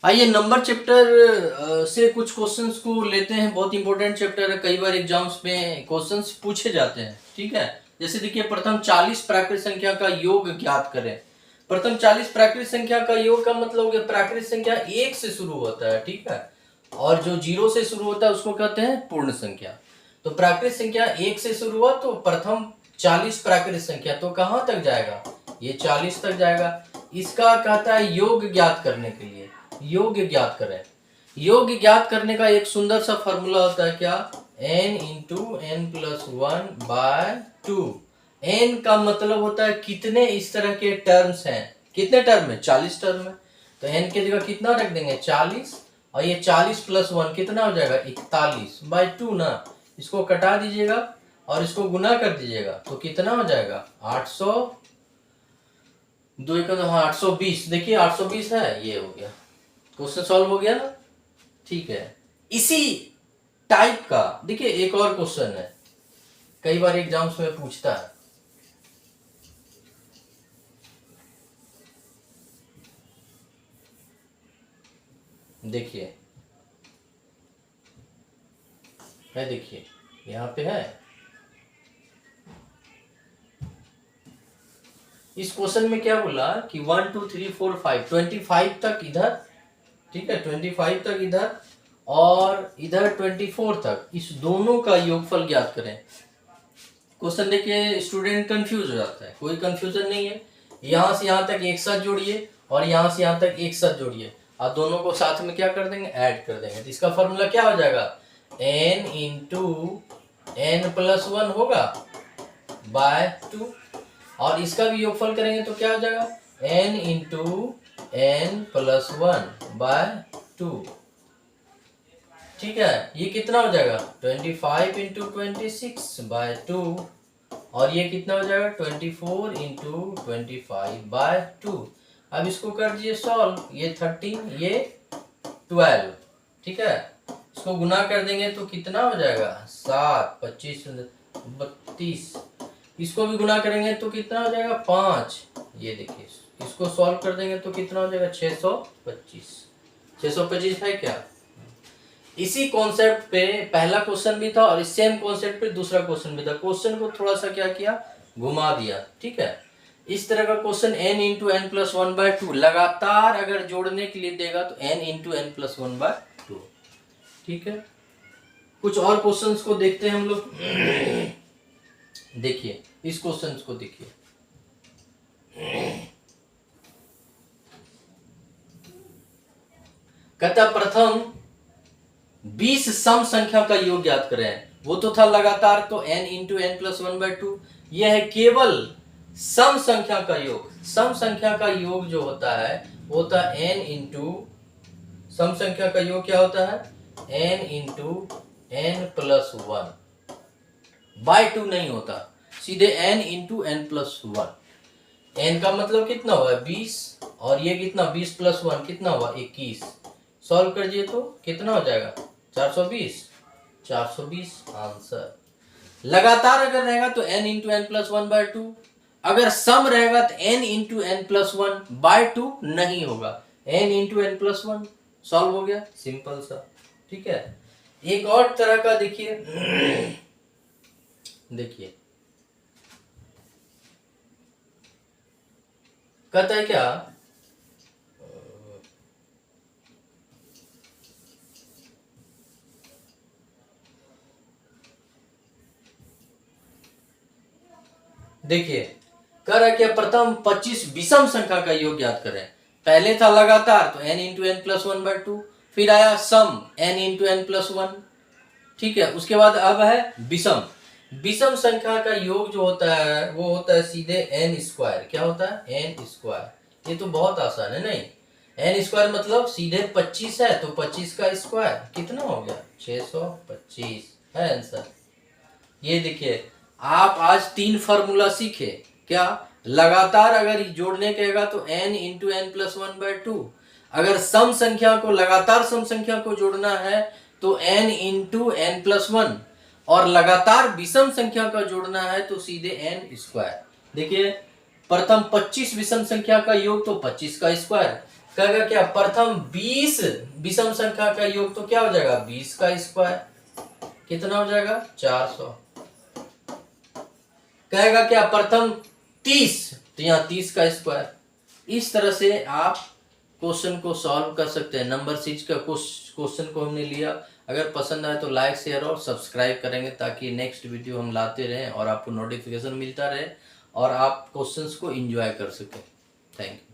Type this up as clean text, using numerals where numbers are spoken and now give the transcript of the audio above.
आइए number chapter से कुछ क्वेश्चंस को लेते हैं। बहुत इंपॉर्टेंट चैप्टर है, कई बार एग्जाम्स में क्वेश्चंस पूछे जाते हैं। ठीक है, जैसे देखिए प्रथम 40 प्राकृत संख्या का योग ज्ञात करें। प्रथम 40 प्राकृत संख्या का योग का मतलब हो गया प्राकृत संख्या 1 से शुरू होता है, ठीक है, और जो 0 से शुरू होता है उसको कहते हैं पूर्ण संख्या। तो प्राकृत संख्या 1 से शुरू हुआ तो प्रथम 40 प्राकृत संख्या तो कहां तक जाएगा, ये 40 तक जाएगा। इसका कहता है योग ज्ञात करने के लिए, योग ज्ञात करें। योग ज्ञात करने का एक सुंदर सा फॉर्मूला होता है, क्या, n into N plus one by two. N का मतलब होता है कितने इस तरह के टर्म्स हैं, कितने टर्म है, 40 टर्म है। तो n की जगह कितना रख देंगे, 40, और ये 40 प्लस वन कितना हो जाएगा, 41 बाय टू ना। इसको कटा दीजिएगा और इसको गुना कर दीजिएगा तो कितना हो जाएगा, 800, 820। देखिए 820 है, ये हो गया, क्वेश्चन सॉल्व हो गया ना। ठीक है, इसी टाइप का देखिए एक और क्वेश्चन है, कई बार एग्जाम्स में पूछता है। देखिए है, देखिए यहां पे है। इस क्वेश्चन में क्या बोला कि 1 2 3 4 5 25 तक इधर, ठीक है, 25 तक इधर और इधर 24 तक, इस दोनों का योगफल ज्ञात करें। क्वेश्चन देखिए स्टूडेंट कंफ्यूज हो जाता है, कोई कंफ्यूजन नहीं है। यहां से यहां तक एक साथ जोड़िए और यहां से यहां तक एक साथ जोड़िए और दोनों को साथ में क्या कर देंगे, ऐड कर देंगे। तो इसका फॉर्मूला क्या हो जाएगा, n into N plus one होगा बाय टू, और इसका भी योगफल करेंगे तो क्या हो जाएगा, n into N plus one by two. ठीक है, ये कितना हो जाएगा, 25 इंटू 26 बाय टू, और ये कितना हो जाएगा, 24 इंटू 25 बाय टू। अब इसको कर दीजिए सॉल्व, ये 13, ये 12, ठीक है, इसको गुना कर देंगे तो कितना हो जाएगा, 7 25 32, इसको भी गुना करेंगे तो कितना हो जाएगा, 5। ये देखिए इसको सॉल्व कर देंगे तो कितना हो जाएगा, 625। 625 है क्या। इसी कॉन्सेप्ट पे पहला क्वेश्चन भी था और इस सेम कॉन्सेप्ट पे दूसरा क्वेश्चन भी था। क्वेश्चन को थोड़ा सा क्या किया, घुमा दिया। ठीक है, इस तरह का question n into N plus one by two लगातार अगर जोड़ने के लिए देगा तो n into N plus one by two. ठीक है, कुछ और क्वेश्चंस को देखते हैं हम लोग। देखिए इस क्वेश्चन को देखिए, कहता प्रथम 20 सम संख्या का योग ज्ञात करें। वो तो था लगातार, तो n into N plus one by two. यह है केवल सम संख्या का योग। सम संख्या का योग जो होता है वो होता है n इंटू, सम संख्या का योग क्या होता है, n into N plus one by two नहीं होता, सीधे n into N plus one. n का मतलब कितना हुआ, 20, और ये कितना, 20 प्लस वन कितना हुआ, 21। सॉल्व कर दिए तो कितना हो जाएगा, 420। 420 आंसर। लगातार अगर रहेगा तो n into N plus one by two, अगर सम रहेगा तो n into N plus one by two नहीं होगा, n into N plus one. Solve हो गया, सिंपल सा। ठीक है, एक और तरह का देखिए, देखिए कहता है क्या, देखिए कह रहा है कि प्रथम 25 विषम संख्या का योग ज्ञात करें। पहले था लगातार तो n into N plus one by two, फिर आया सम n into N plus one. ठीक है, उसके बाद अब है विषम। विषम संख्या का योग जो होता है वो होता है सीधे n स्क्वायर। क्या होता है, n स्क्वायर। ये तो बहुत आसान है, नहीं, n स्क्वायर मतलब सीधे 25 है तो 25 का स्क्वायर कितना हो गया, 625 है आंसर। ये देखिए आप आज 3 फार्मूला सीखे, क्या, लगातार अगर जोड़ने कहेगा तो n into N plus one by two, अगर सम संख्या को, लगातार सम संख्या को जोड़ना है तो n into N plus one, और लगातार विषम संख्या का जोड़ना है तो सीधे n स्क्वायर। देखिए प्रथम 25 विषम संख्या का योग तो 25 का स्क्वायर, कहेगा क्या, प्रथम 20 विषम संख्या का योग तो क्या हो जाएगा 20 का स्क्वायर, कितना हो जाएगा 400। कहेगा क्या, प्रथम 30, तो यहाँ 30 का स्क्वायर। इस तरह से आप क्वेश्चन को सॉल्व कर सकते हैं। नंबर सीरीज का क्वेश्चन को हमने लिया। अगर पसंद आए तो लाइक शेयर और सब्सक्राइब करेंगे, ताकि नेक्स्ट वीडियो हम लाते रहें और आपको नोटिफिकेशन मिलता रहे और आप क्वेश्चंस को एंजॉय कर सकें। Thank you.